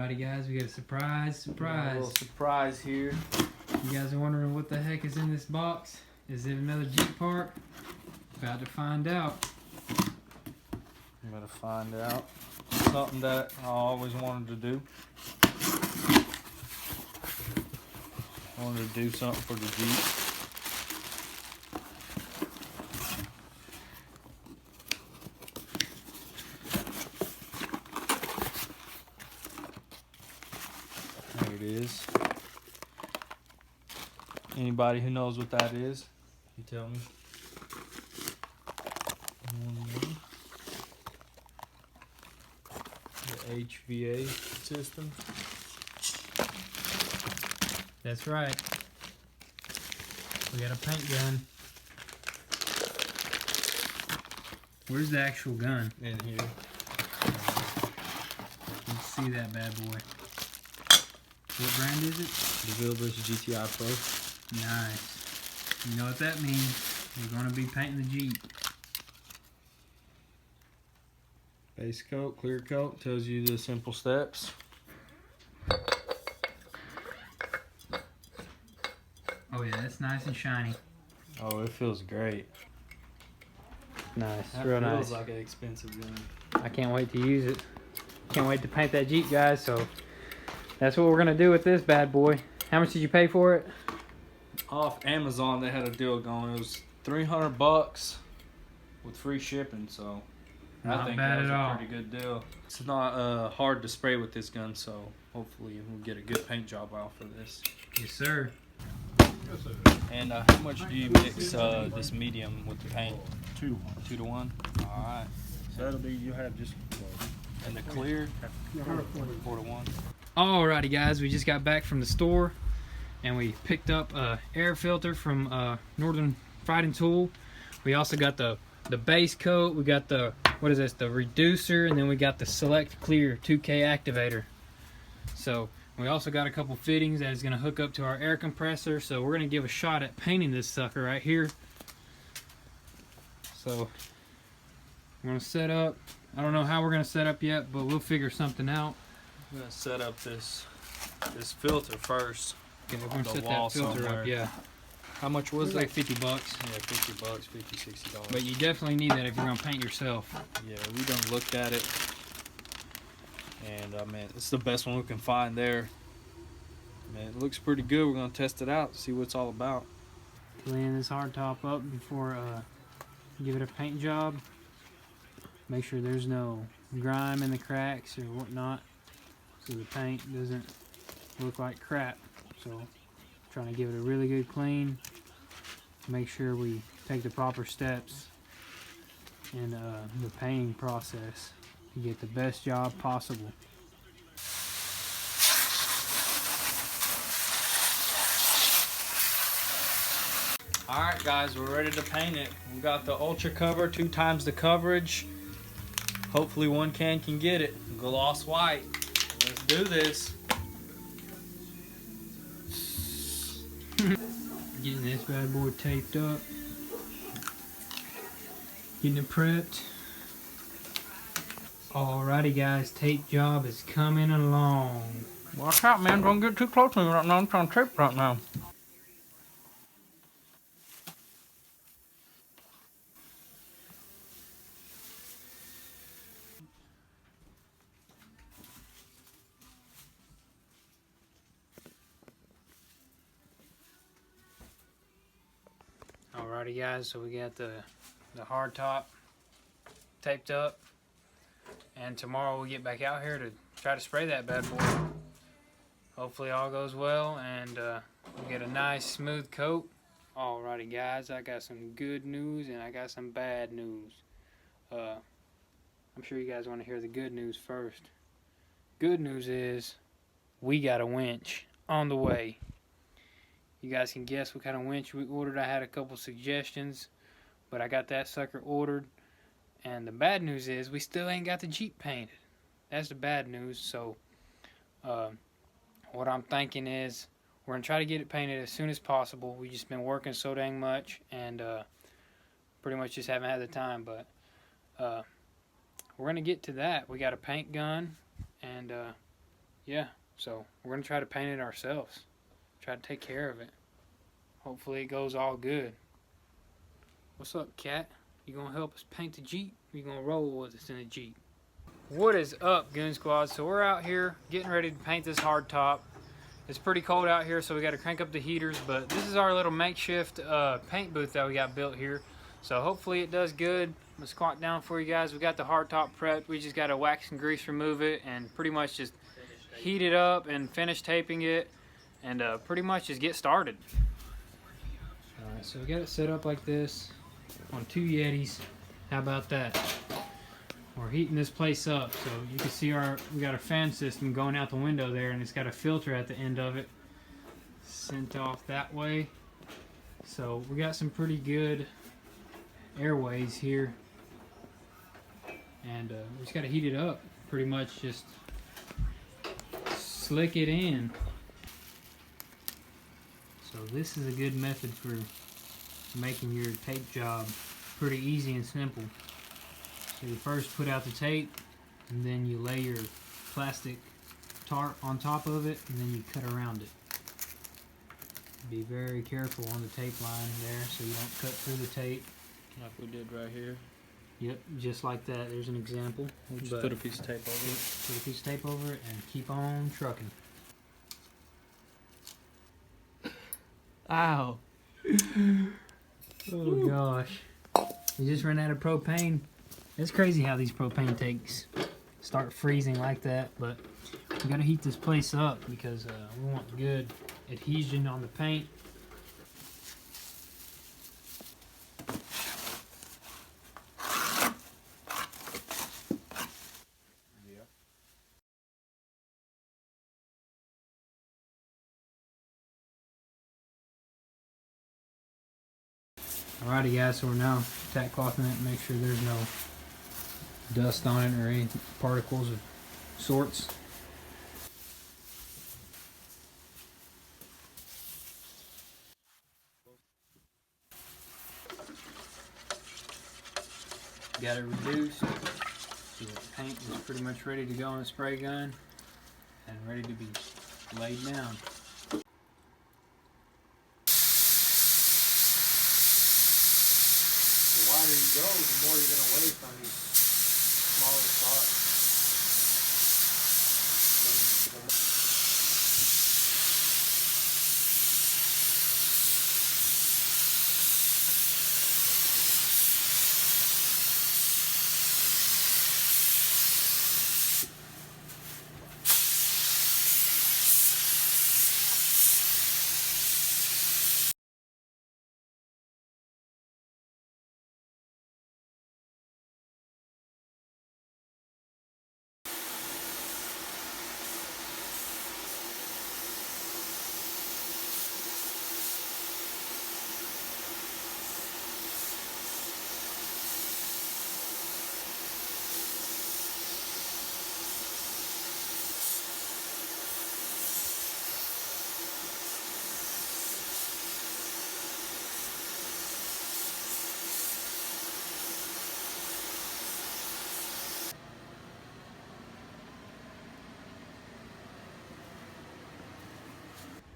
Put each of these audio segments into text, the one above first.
Alrighty guys, we got a surprise. A little surprise here. You guys are wondering what the heck is in this box? Is it another Jeep part? About to find out. I'm gonna find out. Something that I always wanted to do. I wanted to do something for the Jeep. There it is. Anybody who knows what that is, you tell me. The HVA system. That's right. We got a paint gun. Where's the actual gun? In here. Let's see that bad boy. What brand is it? The Village GTI Pro. Nice. You know what that means. We're going to be painting the Jeep. Base coat, clear coat, tells you the simple steps. Oh yeah, that's nice and shiny. Oh, it feels great. Nice, That real feels nice. like an expensive gun. I can't wait to use it. Can't wait to paint that Jeep, guys. So that's what we're gonna do with this bad boy. How much did you pay for it? Off Amazon, they had a deal going. It was $300 with free shipping, so I Not think bad that was at a all. pretty good deal. It's not hard to spray with this gun, so hopefully we'll get a good paint job out for this. Yes, sir. And how much do you mix this medium with the paint? 2 2 to 1? Alright. So that'll be, you have just, And the clear? 4 to 1. Alrighty guys, we just got back from the store and we picked up a air filter from Northern Fighting Tool. We also got the base coat, we got the, what is this, the reducer, and then we got the Select Clear 2K activator. So we also got a couple fittings that is going to hook up to our air compressor, so we're going to give a shot at painting this sucker right here. So we're going to set up, I don't know how we're going to set up yet, but we'll figure something out. I'm gonna set up this filter first. Okay, we're going to The set wall that filter somewhere. up, yeah. How much It was was like it? 50 bucks. Yeah, $50, $50, $60. But you definitely need that if you're going to paint yourself. Yeah, we done looked at it, and man, it's the best one we can find there. Man, it looks pretty good. We're gonna test it out, see what it's all about. Clean this hardtop up before give it a paint job. Make sure there's no grime in the cracks or whatnot, so the paint doesn't look like crap. So trying to give it a really good clean. Make sure we take the proper steps in the painting process to get the best job possible. Alright guys, we're ready to paint it. We got the ultra cover, 2 times the coverage. Hopefully one can get it. Gloss white. Let's do this. Getting this bad boy taped up. Getting it prepped. Alrighty guys, tape job is coming along. Watch out, man. Don't get too close to me right now. I'm trying to tape right now. Alrighty guys, so we got the hardtop taped up, and tomorrow we'll get back out here to try to spray that bad boy. Hopefully all goes well and we'll get a nice smooth coat. Alrighty guys, I got some good news and I got some bad news. I'm sure you guys want to hear the good news first. Good news is we got a winch on the way. You guys can guess what kind of winch we ordered. I had a couple suggestions, but I got that sucker ordered. And the bad news is we still ain't got the Jeep painted. That's the bad news. So what I'm thinking is we're going to try to get it painted as soon as possible. We've just been working so dang much and pretty much just haven't had the time. But we're going to get to that. We got a paint gun and yeah, so we're gonna try to paint it ourselves. Try to take care of it. Hopefully it goes all good. What's up, Cat? You gonna help us paint the Jeep? Or you gonna roll with us in the Jeep? What is up, Goon Squad? So we're out here getting ready to paint this hardtop. It's pretty cold out here, so we got to crank up the heaters, but this is our little makeshift paint booth that we got built here. So hopefully it does good. I'm gonna squat down for you guys. We got the hardtop prepped. We just got to wax and grease remove it and pretty much just heat it up and finish taping it and pretty much just get started. Alright, so we got it set up like this on 2 Yetis. How about that? We're heating this place up, so you can see we got a fan system going out the window there, and it's got a filter at the end of it sent off that way. So we got some pretty good airways here, and we just got to heat it up. Pretty much just slick it in. So this is a good method for making your tape job pretty easy and simple. So you first put out the tape, and then you lay your plastic tarp on top of it, and then you cut around it. Be very careful on the tape line there so you don't cut through the tape. Like we did right here. Yep, just like that. There's an example. We'll just put a piece of tape over it. Put a piece of tape over it and keep on trucking. Ow. Oh gosh. We just ran out of propane. It's crazy how these propane tanks start freezing like that, but we gotta heat this place up because we want good adhesion on the paint. Alrighty guys, so we're now tack clothing it and make sure there's no dust on it or any particles of sorts. Got it reduced so the paint is pretty much ready to go on the spray gun and ready to be laid down. The wider you go, the more you're going to waste on these smaller spots.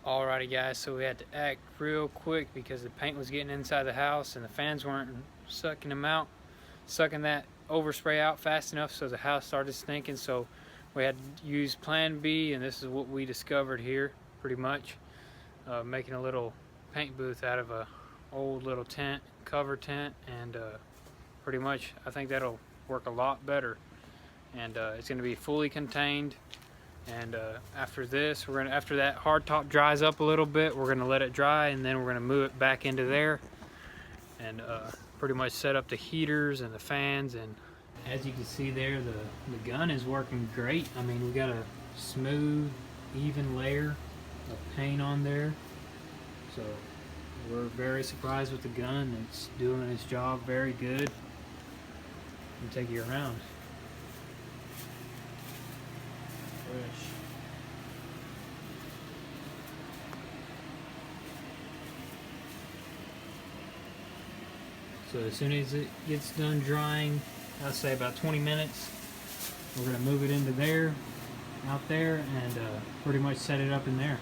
Alrighty guys, so we had to act real quick because the paint was getting inside the house and the fans weren't sucking that overspray out fast enough, so the house started stinking. So we had to use plan B, and this is what we discovered here pretty much. Making a little paint booth out of a old little tent, cover tent, and pretty much I think that'll work a lot better, and it's going to be fully contained. And after this, after that hardtop dries up a little bit, we're gonna let it dry, and then we're gonna move it back into there and pretty much set up the heaters and the fans. And as you can see there, the gun is working great. I mean, we got a smooth, even layer of paint on there, so we're very surprised with the gun. It's doing its job very good. I'll take you around. Fresh. So as soon as it gets done drying, I'd say about 20 minutes, we're going to move it into there out there and pretty much set it up in there.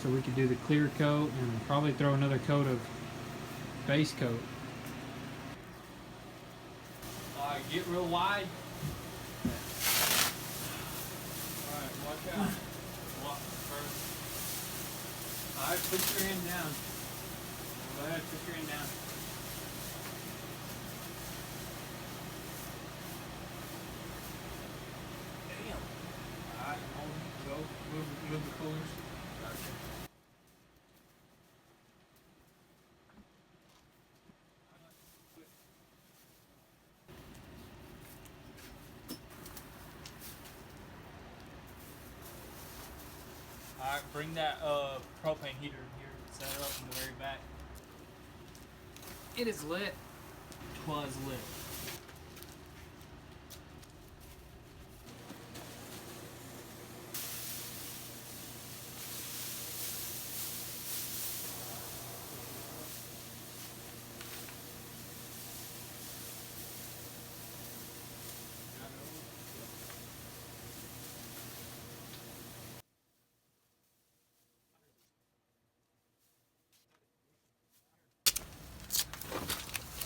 So we could do the clear coat and probably throw another coat of base coat. Alright, get real wide. Alright, watch out. Walk first. Alright, put your hand down. Go ahead, put your hand down. Damn. Alright, hold it. Go. Move the coolers. Gotcha. Alright, bring that propane heater in here. Set it up in the very back. It is lit. 'Twas lit.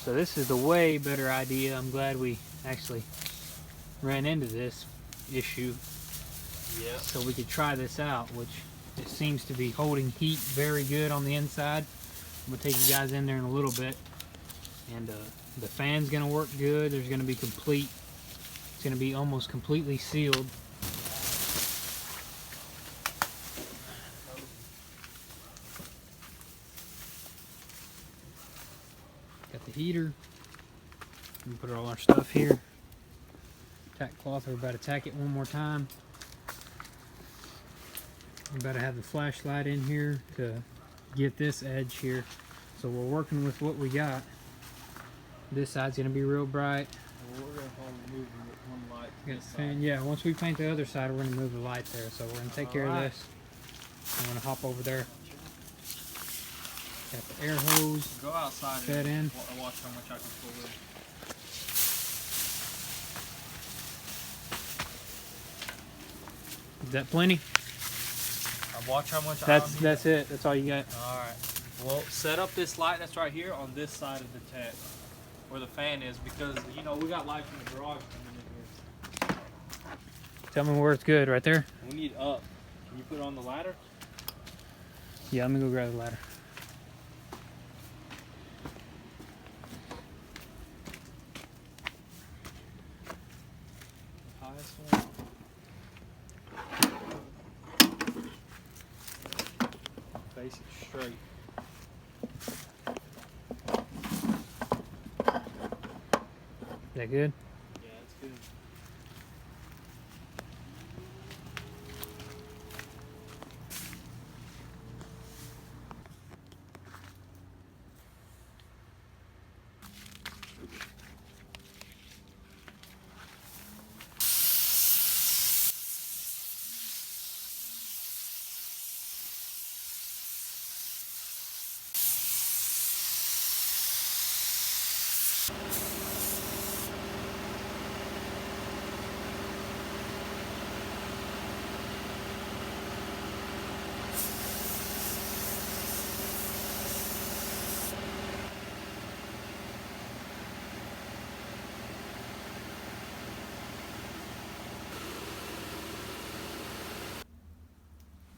So this is the way better idea. I'm glad we actually ran into this issue. Yep. So we could try this out, which it seems to be holding heat very good on the inside. I'm gonna take you guys in there in a little bit, and the fan's gonna work good. There's gonna be complete. It's gonna be almost completely sealed. Got the heater. We put all our stuff here. Tack cloth. We're about to tack it one more time. We're about to have the flashlight in here to get this edge here. So we're working with what we got. This side's gonna be real bright. Well, we're gonna probably move one light to Got this the fan. side. Yeah, once we paint the other side, we're gonna move the light there. So we're gonna take care of Alright. this. I'm gonna hop over there. Got the air hose. Go outside Fed and in. watch how much I can pull in. Is that plenty? Watch how much That's it. That's all you got. Alright. Well, set up this light that's right here on this side of the tent where the fan is, because, you know, we got light from the garage coming in here. Tell me where it's good. Right there. We need up. Can you put it on the ladder? Yeah, let me go grab the ladder. Highest one. Face it straight. Is that good? Yeah, that's good.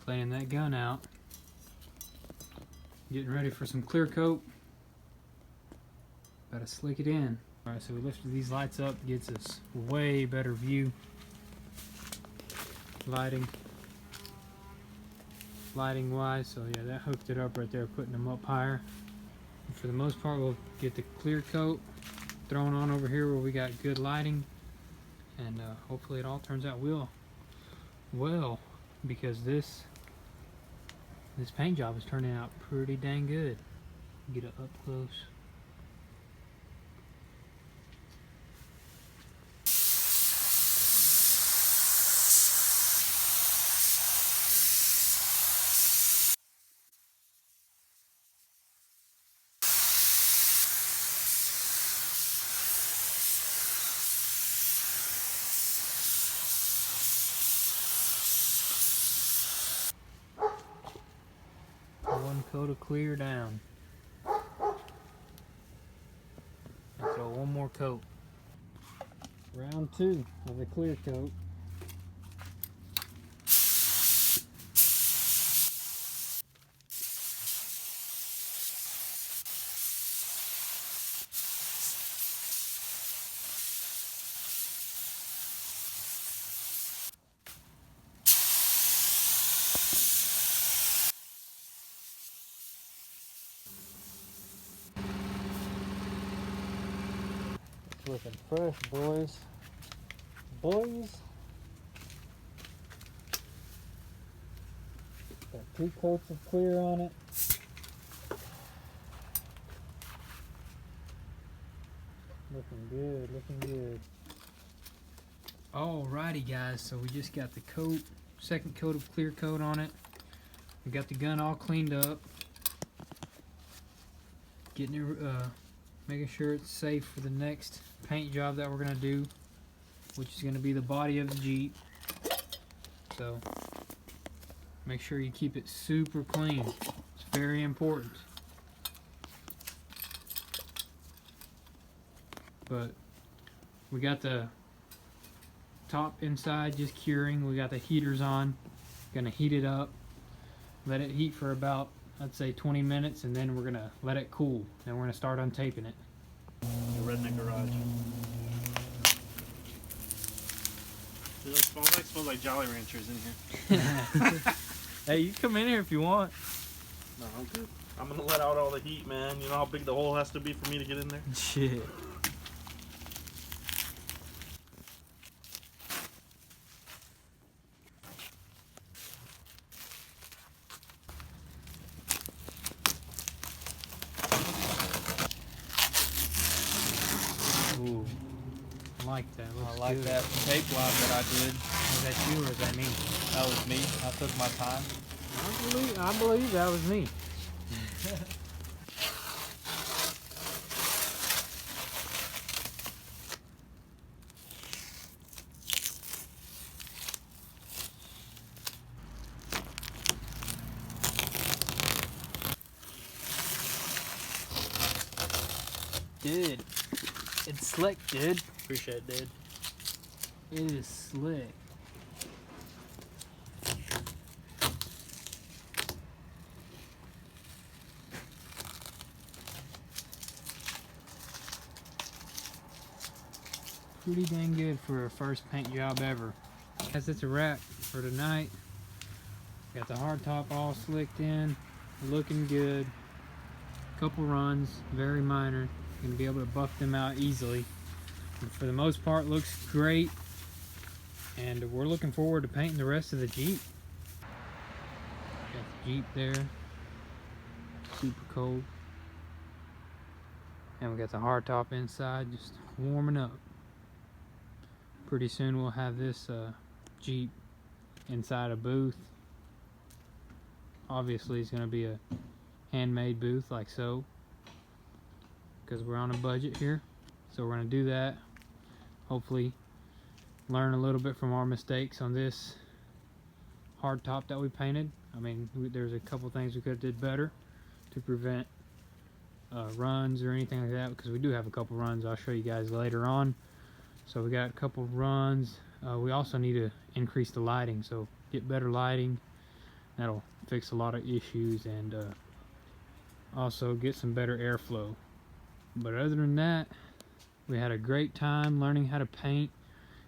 Cleaning that gun out. Getting ready for some clear coat. Gotta slick it in. Alright, so we lifted these lights up, gets us way better view. Lighting wise, so yeah, that hooked it up right there, putting them up higher. And for the most part, we'll get the clear coat thrown on over here where we got good lighting, and hopefully it all turns out well, because this paint job is turning out pretty dang good. Get it up close. coat of clear down. And throw one more coat. Round 2 of the clear coat. It's looking fresh, boys. Boys. Got 2 coats of clear on it. Looking good, looking good. Alrighty guys, so we just got the coat, second coat of clear coat on it. We got the gun all cleaned up. Getting it, making sure it's safe for the next paint job that we're gonna do, which is gonna be the body of the Jeep. So make sure you keep it super clean. It's very important. But we got the top inside just curing. We got the heaters on. Gonna heat it up. Let it heat for about, I'd say 20 minutes, and then we're gonna let it cool. Then we're gonna start untaping it. The redneck garage. It smells like Jolly Ranchers in here. Hey, you come in here if you want. No, I'm good. I'm gonna let out all the heat, man. You know how big the hole has to be for me to get in there? Shit. Ooh, I like that. I Looks like good. that tape job that I did. Is that you or is that me? That was me. I took my time. I believe that was me. Dude, it's slick, dude. Appreciate it, dude. It is slick. Pretty dang good for a first paint job ever. Guys, it's a wrap for tonight. Got the hardtop all slicked in, looking good. Couple runs, very minor. Gonna be able to buff them out easily. But for the most part, looks great. And we're looking forward to painting the rest of the Jeep. Got the Jeep there. Super cold. And we got the hardtop inside just warming up. Pretty soon we'll have this Jeep inside a booth. Obviously it's going to be a handmade booth like so, because we're on a budget here. So we're going to do that. Hopefully learn a little bit from our mistakes on this hardtop that we painted. I mean, there's a couple things we could have did better to prevent runs or anything like that, because we do have a couple runs I'll show you guys later on. So we got a couple runs. We also need to increase the lighting, so get better lighting. That'll fix a lot of issues, and also get some better airflow. But other than that, we had a great time learning how to paint,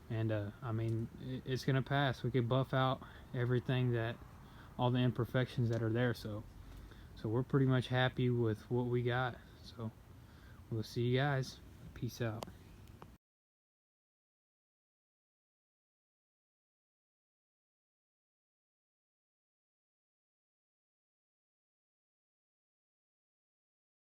and I mean, it's gonna pass. We could buff out everything, that all the imperfections that are there, so we're pretty much happy with what we got. So we'll see you guys. Peace out.